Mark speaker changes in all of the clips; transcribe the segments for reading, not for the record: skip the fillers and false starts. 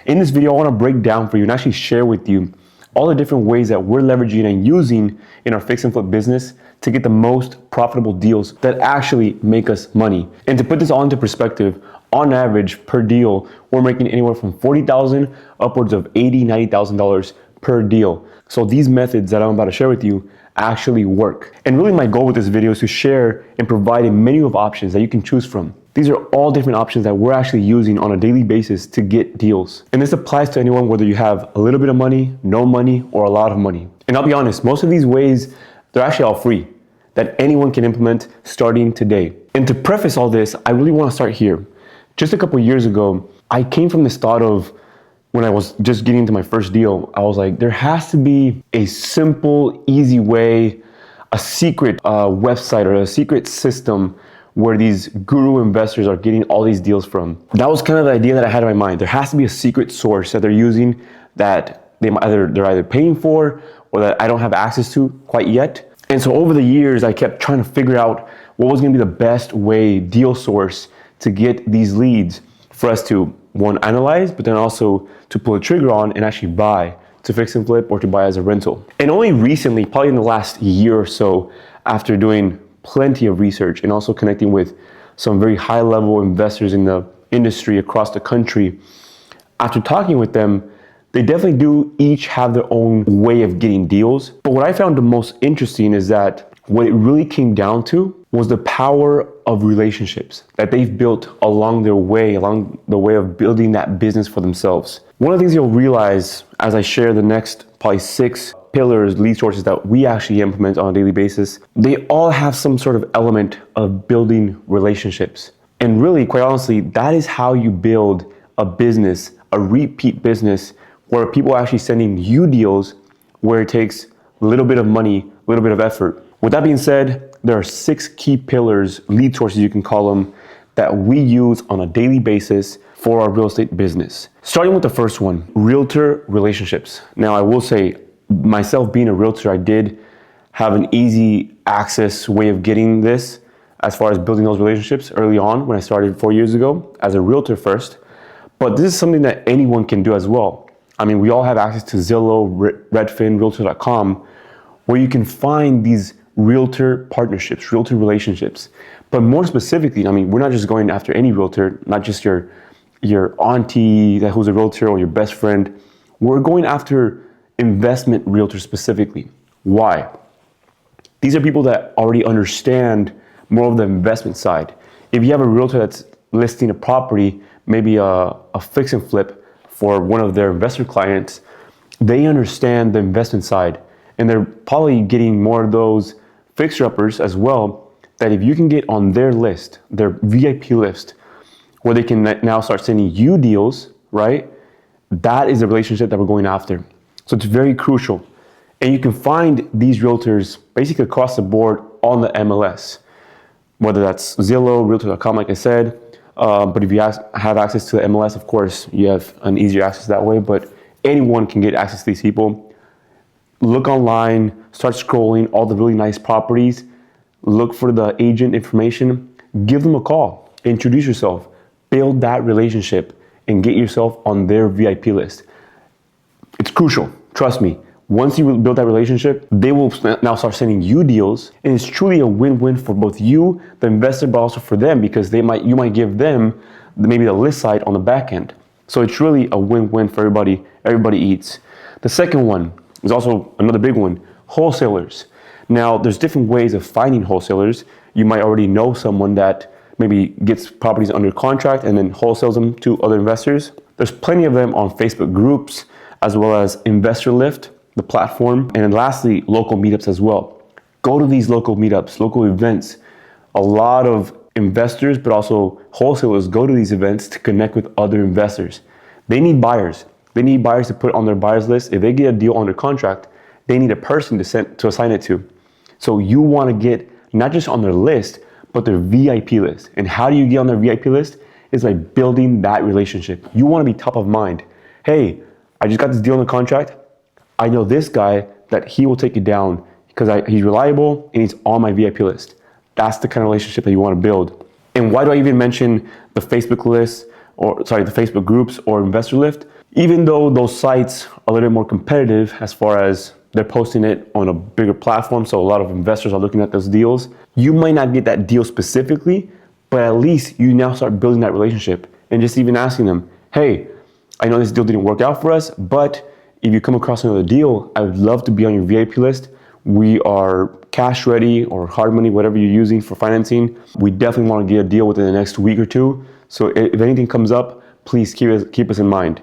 Speaker 1: In this video, I want to break down for you and actually share with you all the different ways that we're leveraging and using in our fix and flip business to get the most profitable deals that actually make us money. And to put this all into perspective, on average per deal, we're making anywhere from $40,000 upwards of $80,000, $90,000 per deal. So these methods that I'm about to share with you actually work. And really my goal with this video is to share and provide a menu of options that you can choose from. These are all different options that we're actually using on a daily basis to get deals. And this applies to anyone, whether you have a little bit of money, no money, or a lot of money. And I'll be honest, most of these ways, they're actually all free that anyone can implement starting today. And to preface all this, I really want to start here. Just a couple years ago, I came from this thought of, when I was just getting into my first deal, I was like, there has to be a simple, easy way, a secret website or a secret system where these guru investors are getting all these deals from. That was kind of the idea that I had in my mind. There has to be a secret source that they're using that they're either paying for or that I don't have access to quite yet. And so over the years, I kept trying to figure out what was gonna be the best way, deal source, to get these leads for us to, one, analyze, but then also to pull a trigger on and actually buy, to fix and flip or to buy as a rental. And only recently, probably in the last year or so, after doing plenty of research and also connecting with some very high level investors in the industry across the country, after talking with them, they definitely do each have their own way of getting deals. But what I found the most interesting is that what it really came down to was the power of relationships that they've built along the way of building that business for themselves. One of the things you'll realize as I share the next probably 6 pillars, lead sources that we actually implement on a daily basis, they all have some sort of element of building relationships. And really, quite honestly, that is how you build a business, a repeat business, where people are actually sending you deals where it takes a little bit of money, a little bit of effort. With that being said, there are 6 key pillars, lead sources you can call them, that we use on a daily basis for our real estate business. Starting with the first one, realtor relationships. Now I will say, myself being a realtor, I did have an easy access way of getting this as far as building those relationships early on when I started 4 years ago as a realtor first. But this is something that anyone can do as well. I mean, we all have access to Zillow, Redfin, Realtor.com, where you can find these realtor partnerships, realtor relationships. But more specifically, I mean, we're not just going after any realtor, not just your auntie who's a realtor or your best friend. We're going after investment realtors specifically. Why? These are people that already understand more of the investment side. If you have a realtor that's listing a property, maybe a fix and flip for one of their investor clients, they understand the investment side, and they're probably getting more of those fixer-uppers as well, that if you can get on their list, their VIP list, where they can now start sending you deals, right? That is the relationship that we're going after. So it's very crucial. And you can find these realtors basically across the board on the MLS, whether that's Zillow, Realtor.com, like I said. But if you have access to the MLS, of course, you have an easier access that way. But anyone can get access to these people. Look online, start scrolling all the really nice properties, look for the agent information, give them a call, introduce yourself, build that relationship, and get yourself on their VIP list. It's crucial, trust me. Once you build that relationship, they will now start sending you deals, and it's truly a win-win for both you, the investor, but also for them, because you might give them maybe the list side on the back end. So it's really a win-win for everybody. Everybody eats. The second one is also another big one, wholesalers. Now, there's different ways of finding wholesalers. You might already know someone that maybe gets properties under contract and then wholesales them to other investors. There's plenty of them on Facebook groups, as well as Investor Lift, the platform. And then lastly, local meetups as well. Go to these local meetups, local events. A lot of investors, but also wholesalers go to these events to connect with other investors. They need buyers. They need buyers to put on their buyers list. If they get a deal under contract, they need a person to assign it to. So you want to get not just on their list, but their VIP list. And how do you get on their VIP list? It's by building that relationship. You want to be top of mind. Hey, I just got this deal under contract. I know this guy that he will take it down because he's reliable and he's on my VIP list. That's the kind of relationship that you want to build. And why do I even mention the Facebook list, the Facebook groups or Investor Lift? Even though those sites are a little bit more competitive as far as they're posting it on a bigger platform, so a lot of investors are looking at those deals, you might not get that deal specifically, but at least you now start building that relationship and just even asking them, hey, I know this deal didn't work out for us, but if you come across another deal, I would love to be on your VIP list. We are cash ready or hard money, whatever you're using for financing. We definitely want to get a deal within the next week or two. So if anything comes up, please keep us in mind.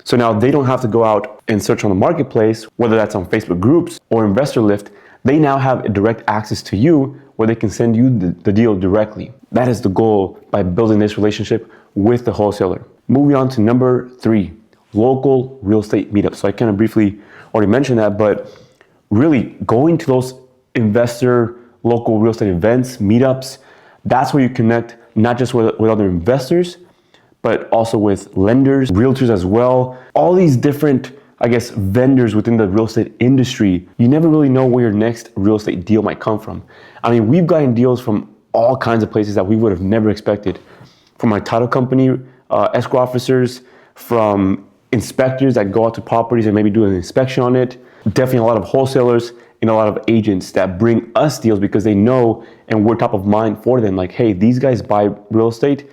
Speaker 1: So now they don't have to go out and search on the marketplace, whether that's on Facebook groups or Investor Lift. They now have a direct access to you where they can send you the deal directly. That is the goal by building this relationship with the wholesaler. Moving on to number 3, local real estate meetups. So I kind of briefly already mentioned that, but really going to those investor local real estate events, meetups, that's where you connect not just with other investors, but also with lenders, realtors as well. All these different, I guess, vendors within the real estate industry. You never really know where your next real estate deal might come from. I mean, we've gotten deals from all kinds of places that we would have never expected. From my title company, escrow officers, from inspectors that go out to properties and maybe do an inspection on it. Definitely a lot of wholesalers and a lot of agents that bring us deals because they know and we're top of mind for them. Like, hey, these guys buy real estate.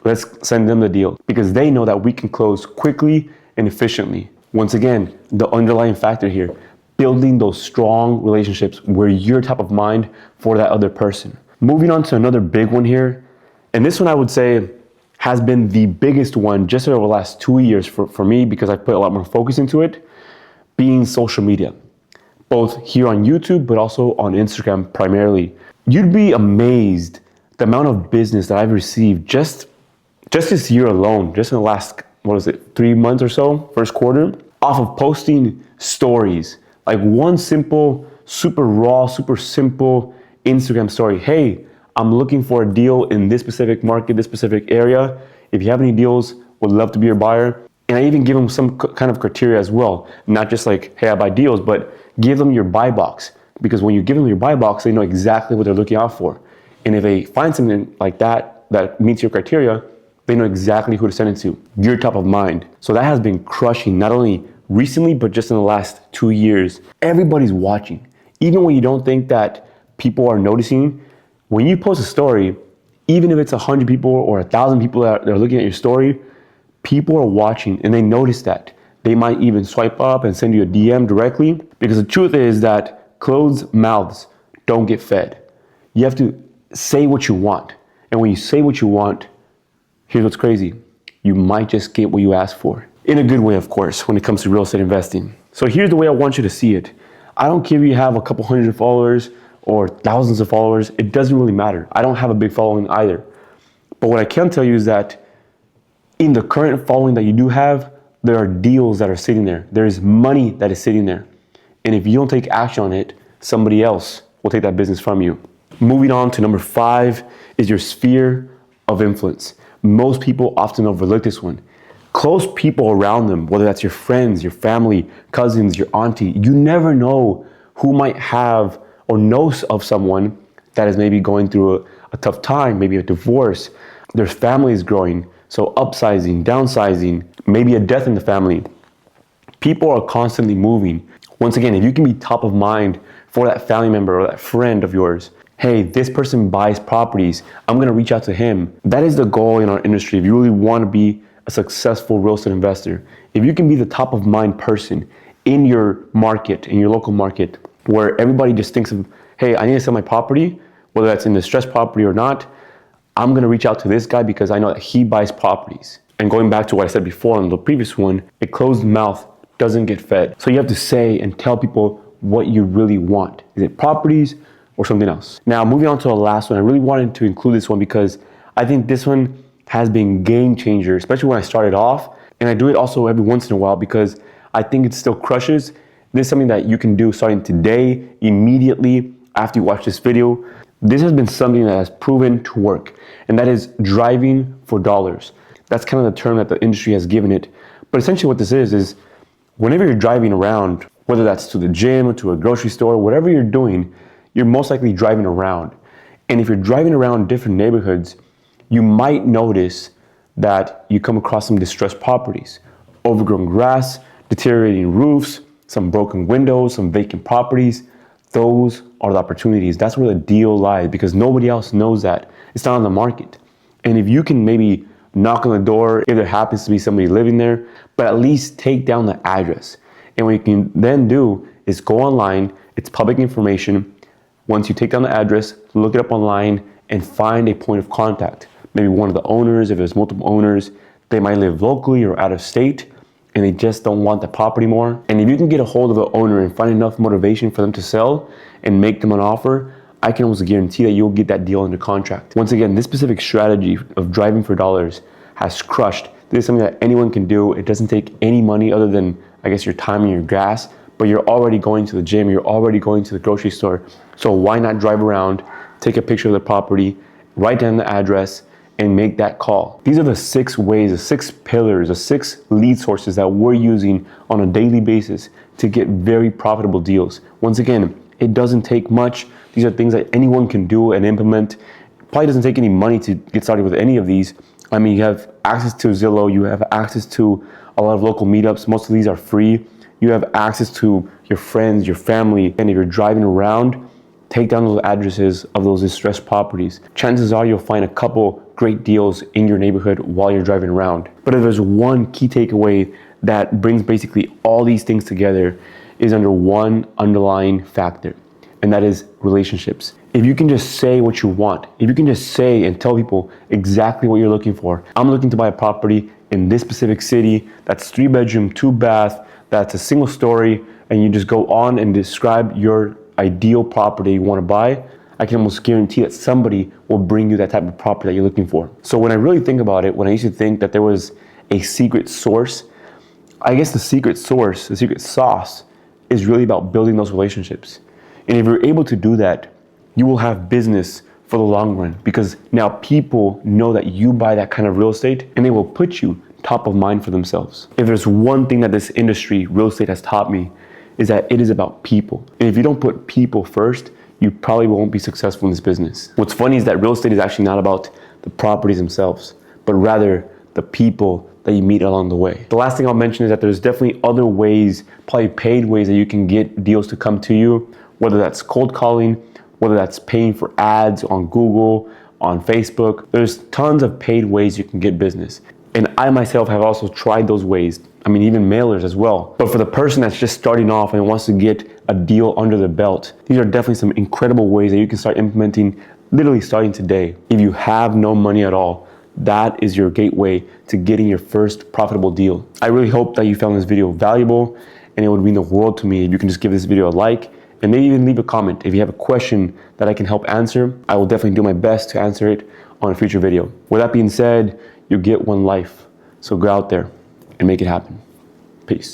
Speaker 1: Let's send them the deal because they know that we can close quickly and efficiently. Once again, the underlying factor here, building those strong relationships where you're top of mind for that other person. Moving on to another big one here. And this one I would say has been the biggest one just over the last 2 years for me because I put a lot more focus into it, being social media. Both here on YouTube, but also on Instagram primarily. You'd be amazed the amount of business that I've received just this year alone, just in the last, 3 months or so, first quarter, off of posting stories. Like one simple, super raw, super simple Instagram story. Hey, I'm looking for a deal in this specific market, this specific area. If you have any deals, would love to be your buyer. And I even give them some kind of criteria as well. Not just like, hey, I buy deals, but give them your buy box. Because when you give them your buy box, they know exactly what they're looking out for. And if they find something like that meets your criteria, they know exactly who to send it to. You're top of mind. So that has been crushing, not only recently, but just in the last 2 years. Everybody's watching. Even when you don't think that people are noticing, when you post a story, even if it's 100 people or 1,000 people that are looking at your story, people are watching and they notice that. They might even swipe up and send you a DM directly because the truth is that closed mouths don't get fed. You have to say what you want. And when you say what you want, here's what's crazy. You might just get what you ask for. In a good way, of course, when it comes to real estate investing. So here's the way I want you to see it. I don't care if you have a couple hundred followers or thousands of followers. It doesn't really matter. I don't have a big following either. But what I can tell you is that in the current following that you do have, there are deals that are sitting there. There is money that is sitting there. And if you don't take action on it, somebody else will take that business from you. Moving on to number 5 is your sphere of influence. Most people often overlook this one. Close people around them, whether that's your friends, your family, cousins, your auntie, you never know who might have or knows of someone that is maybe going through a tough time, maybe a divorce. Their family is growing, so upsizing, downsizing, maybe a death in the family. People are constantly moving. Once again, if you can be top of mind for that family member or that friend of yours, hey, this person buys properties, I'm gonna reach out to him. That is the goal in our industry. If you really wanna be a successful real estate investor, if you can be the top of mind person in your market, in your local market, where everybody just thinks of, hey, I need to sell my property, whether that's in distressed property or not, I'm gonna reach out to this guy because I know that he buys properties. And going back to what I said before on the previous one, a closed mouth doesn't get fed. So you have to say and tell people what you really want. Is it properties or something else? Now, moving on to the last one, I really wanted to include this one because I think this one has been game changer, especially when I started off. And I do it also every once in a while because I think it still crushes. This is something that you can do starting today, immediately after you watch this video. This has been something that has proven to work, and that is driving for dollars. That's kind of the term that the industry has given it. But essentially what this is whenever you're driving around, whether that's to the gym or to a grocery store, whatever you're doing, you're most likely driving around. And if you're driving around different neighborhoods, you might notice that you come across some distressed properties, overgrown grass, deteriorating roofs, some broken windows, some vacant properties. Those are the opportunities. That's where the deal lies because nobody else knows that. It's not on the market. And if you can maybe knock on the door, if there happens to be somebody living there, but at least take down the address. And what you can then do is go online, it's public information. Once you take down the address, look it up online and find a point of contact. Maybe one of the owners, if there's multiple owners, they might live locally or out of state and they just don't want the property more. And if you can get a hold of the owner and find enough motivation for them to sell and make them an offer, I can almost guarantee that you'll get that deal under contract. Once again, this specific strategy of driving for dollars has crushed. This is something that anyone can do. It doesn't take any money other than, I guess, your time and your gas, but you're already going to the gym, you're already going to the grocery store. So why not drive around, take a picture of the property, write down the address, and make that call. These are the 6 ways, the 6 pillars, the 6 lead sources that we're using on a daily basis to get very profitable deals. Once again, it doesn't take much. These are things that anyone can do and implement. It probably doesn't take any money to get started with any of these. I mean, you have access to Zillow, you have access to a lot of local meetups. Most of these are free. You have access to your friends, your family, and if you're driving around, take down those addresses of those distressed properties. Chances are you'll find a couple great deals in your neighborhood while you're driving around. But if there's one key takeaway that brings basically all these things together, is under one underlying factor, and that is relationships. If you can just say what you want, if you can just say and tell people exactly what you're looking for. I'm looking to buy a property in this specific city that's 3-bedroom, 2-bath, that's a single story, and you just go on and describe your ideal property you want to buy, I can almost guarantee that somebody will bring you that type of property that you're looking for. So when I really think about it, when I used to think that there was a secret source, I guess the secret sauce is really about building those relationships. And if you're able to do that, you will have business for the long run because now people know that you buy that kind of real estate and they will put you top of mind for themselves. If there's one thing that this industry, real estate, has taught me, is that it is about people. And if you don't put people first, you probably won't be successful in this business. What's funny is that real estate is actually not about the properties themselves, but rather the people that you meet along the way. The last thing I'll mention is that there's definitely other ways, probably paid ways that you can get deals to come to you, whether that's cold calling, whether that's paying for ads on Google, on Facebook. There's tons of paid ways you can get business. And I myself have also tried those ways. I mean, even mailers as well. But for the person that's just starting off and wants to get a deal under the belt, these are definitely some incredible ways that you can start implementing literally starting today. If you have no money at all, that is your gateway to getting your first profitable deal. I really hope that you found this video valuable, and it would mean the world to me if you can just give this video a like and maybe even leave a comment. If you have a question that I can help answer, I will definitely do my best to answer it on a future video. With that being said, you get one life. So go out there and make it happen. Peace.